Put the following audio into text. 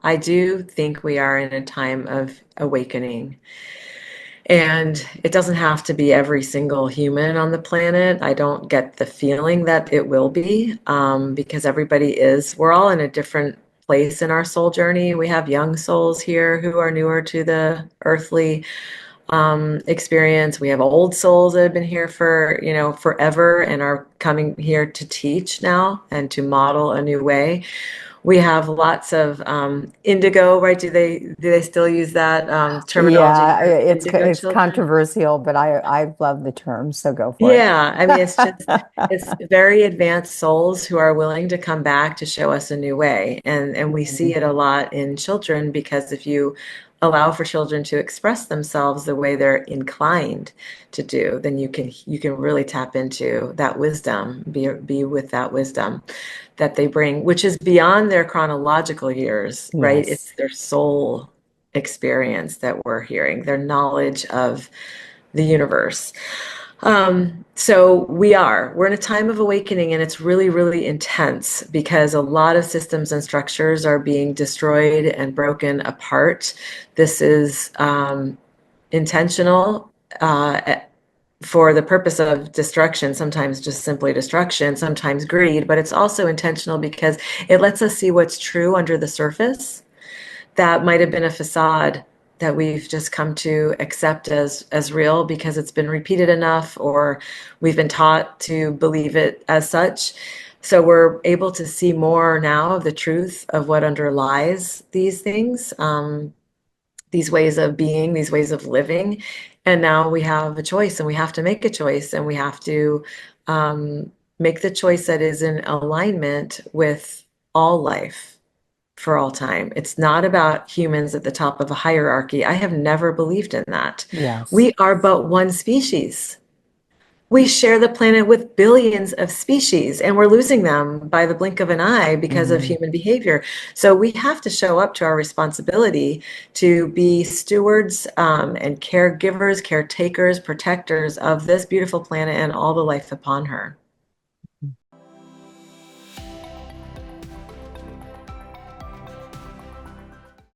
I do think we are in a time of awakening. And it doesn't have to be every single human on the planet. I don't get the feeling that it will be, because we're all in a different place in our soul journey. We have young souls here who are newer to the earthly experience. We have old souls that have been here for, forever and are coming here to teach now and to model a new way. We have lots of indigo, right? Do they still use that terminology Yeah, for indigo it's children? controversial, but I love the term, so go for it. Yeah, I mean, it's very advanced souls who are willing to come back to show us a new way. And we see Mhm. it a lot in children because if you allow for children to express themselves the way they're inclined to do, then you can really tap into that wisdom, be with that wisdom that they bring, which is beyond their chronological years, right? Yes. It's their soul experience that we're hearing, their knowledge of the universe. So we're in a time of awakening, and it's really, really intense because a lot of systems and structures are being destroyed and broken apart. This is intentional, for the purpose of destruction, sometimes just simply destruction, sometimes greed, but it's also intentional because it lets us see what's true under the surface that might have been a facade that we've just come to accept as real because it's been repeated enough, or we've been taught to believe it as such. So we're able to see more now of the truth of what underlies these things, these ways of being, these ways of living. And now we have a choice, and we have to make a choice, and we have to make the choice that is in alignment with all life for all time. It's not about humans at the top of a hierarchy. I have never believed in that. Yes. We are but one species. We share the planet with billions of species, and we're losing them by the blink of an eye because of Mhm. human behavior. So we have to show up to our responsibility to be stewards, and caregivers, caretakers, protectors of this beautiful planet and all the life upon her.